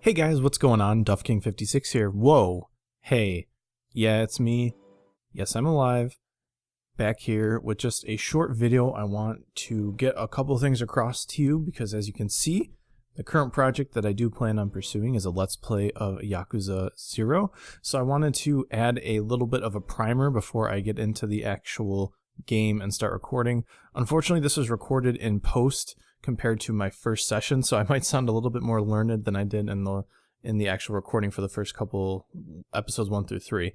Hey guys, what's going on? DuffKing56 here. Whoa. Hey. Yeah, it's me. Yes, I'm alive. Back here with just a short video. I want to get a couple things across to you because as you can see, the current project that I do plan on pursuing is a Let's Play of Yakuza 0. So I wanted to add a little bit of a primer before I get into the actual game and start recording. Unfortunately, this was recorded in post compared to my first session, so I might sound a little bit more learned than I did in the actual recording for the first couple episodes 1 through 3.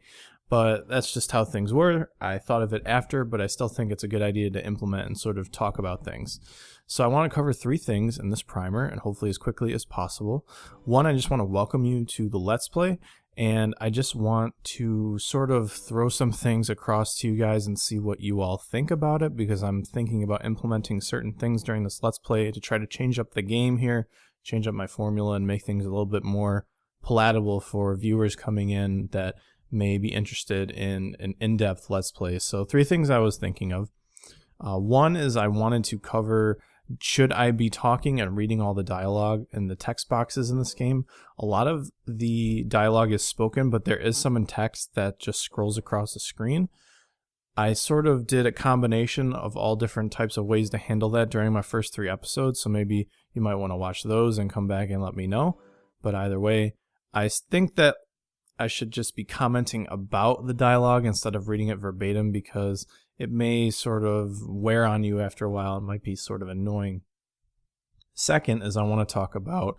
But that's just how things were. I thought of it after, but I still think it's a good idea to implement and sort of talk about things. So I want to cover 3 things in this primer, and hopefully as quickly as possible. One, I just want to welcome you to the Let's Play, and I just want to sort of throw some things across to you guys and see what you all think about it, because I'm thinking about implementing certain things during this Let's Play to try to change up the game here, change up my formula, and make things a little bit more palatable for viewers coming in that may be interested in an in-depth Let's Play. So 3 things I was thinking of. One is I wanted to cover, should I be talking and reading all the dialogue in the text boxes in this game? A lot of the dialogue is spoken, but there is some in text that just scrolls across the screen. I sort of did a combination of all different types of ways to handle that during my first 3 episodes, so maybe you might want to watch those and come back and let me know. But either way, I think that I should just be commenting about the dialogue instead of reading it verbatim, because it may sort of wear on you after a while. It might be sort of annoying. Second is I want to talk about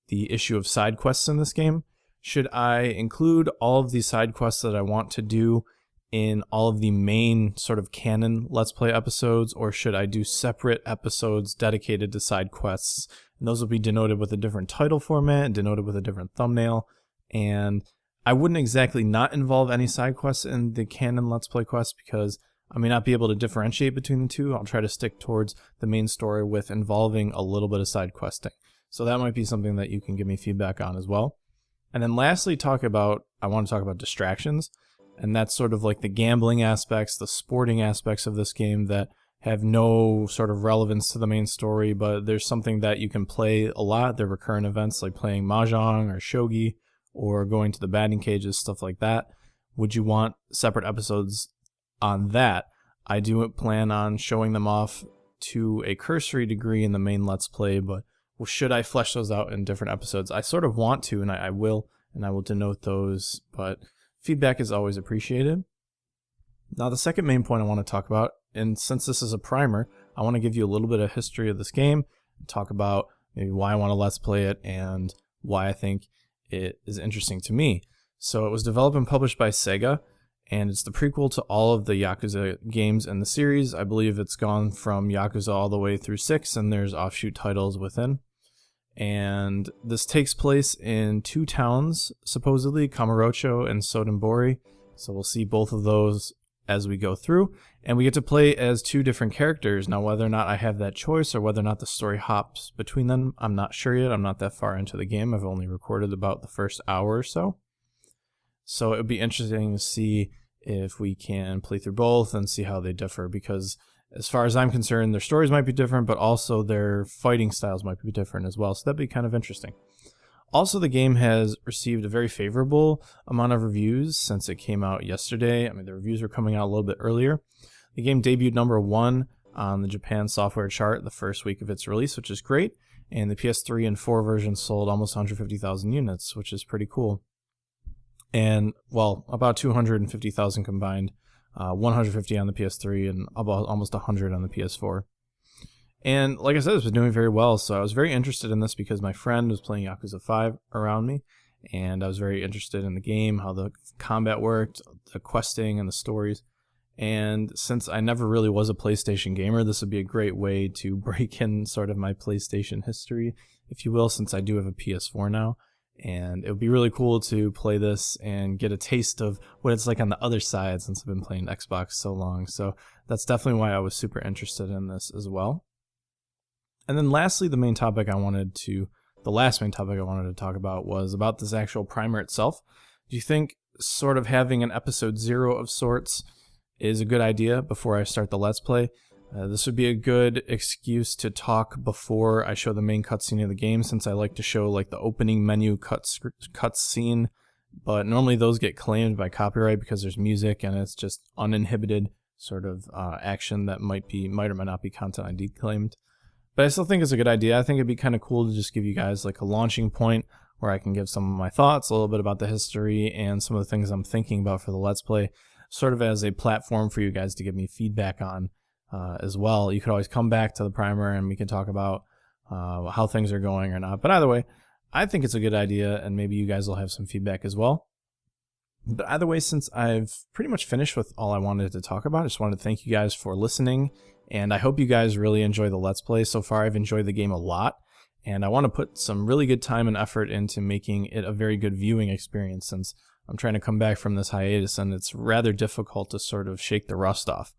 the issue of side quests in this game. Should I include all of these side quests that I want to do in all of the main sort of canon Let's Play episodes, or should I do separate episodes dedicated to side quests? And those will be denoted with a different title format, denoted with a different thumbnail, and I wouldn't exactly not involve any side quests in the canon Let's Play quests because I may not be able to differentiate between the two. I'll try to stick towards the main story with involving a little bit of side questing. So that might be something that you can give me feedback on as well. And then lastly, I want to talk about distractions. And that's sort of like the gambling aspects, the sporting aspects of this game that have no sort of relevance to the main story, but there's something that you can play a lot. They're recurrent events like playing Mahjong or Shogi, or going to the batting cages, stuff like that. Would you want separate episodes on that? I do plan on showing them off to a cursory degree in the main Let's Play, but should I flesh those out in different episodes? I sort of want to, and I will denote those, but feedback is always appreciated. Now the second main point I want to talk about, and since this is a primer, I want to give you a little bit of history of this game, talk about maybe why I want to Let's Play it, and why I think it is interesting to me. So it was developed and published by Sega, and it's the prequel to all of the Yakuza games in the series. I believe it's gone from Yakuza all the way through 6, and there's offshoot titles within. And this takes place in 2 towns, supposedly, Kamurocho and Sotenbori. So we'll see both of those as we go through, and we get to play as 2 different characters. Now whether or not I have that choice or whether or not the story hops between them, I'm not sure yet. I'm not that far into the game. I've only recorded about the first hour or so. So it would be interesting to see if we can play through both and see how they differ, because as far as I'm concerned, their stories might be different, but also their fighting styles might be different as well. So that'd be kind of interesting. Also, the game has received a very favorable amount of reviews since it came out yesterday. I mean, the reviews were coming out a little bit earlier. The game debuted #1 on the Japan software chart the first week of its release, which is great. And the PS3 and 4 versions sold almost 150,000 units, which is pretty cool. And, well, about 250,000 combined, 150 on the PS3 and about almost 100 on the PS4. And like I said, it's been doing very well, so I was very interested in this because my friend was playing Yakuza 5 around me, and I was very interested in the game, how the combat worked, the questing, and the stories. And since I never really was a PlayStation gamer, this would be a great way to break in sort of my PlayStation history, if you will, since I do have a PS4 now. And it would be really cool to play this and get a taste of what it's like on the other side, since I've been playing Xbox so long. So that's definitely why I was super interested in this as well. And then lastly, the last main topic I wanted to talk about was about this actual primer itself. Do you think sort of having an episode 0 of sorts is a good idea before I start the Let's Play? This would be a good excuse to talk before I show the main cutscene of the game, since I like to show like the opening menu cutscene, but normally those get claimed by copyright because there's music and it's just uninhibited sort of action that might or might not be content ID claimed. But I still think it's a good idea. I think it'd be kind of cool to just give you guys like a launching point where I can give some of my thoughts, a little bit about the history, and some of the things I'm thinking about for the Let's Play, sort of as a platform for you guys to give me feedback on as well. You could always come back to the primer and we can talk about how things are going or not. But either way, I think it's a good idea, and maybe you guys will have some feedback as well. But either way, since I've pretty much finished with all I wanted to talk about, I just wanted to thank you guys for listening, and I hope you guys really enjoy the Let's Play. So far, I've enjoyed the game a lot, and I want to put some really good time and effort into making it a very good viewing experience, since I'm trying to come back from this hiatus, and it's rather difficult to sort of shake the rust off.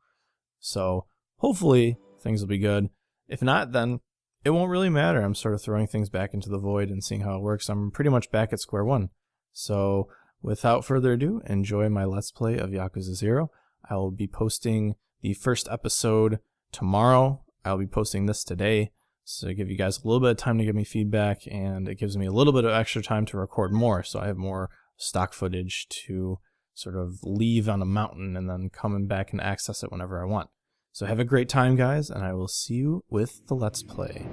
So hopefully things will be good. If not, then it won't really matter. I'm sort of throwing things back into the void and seeing how it works. I'm pretty much back at square one. So without further ado, enjoy my Let's Play of Yakuza 0. I will be posting the first episode tomorrow. I'll be posting this today, so to give you guys a little bit of time to give me feedback, and it gives me a little bit of extra time to record more, so I have more stock footage to sort of leave on a mountain and then coming back and access it whenever I want. So have a great time, guys, and I will see you with the Let's Play.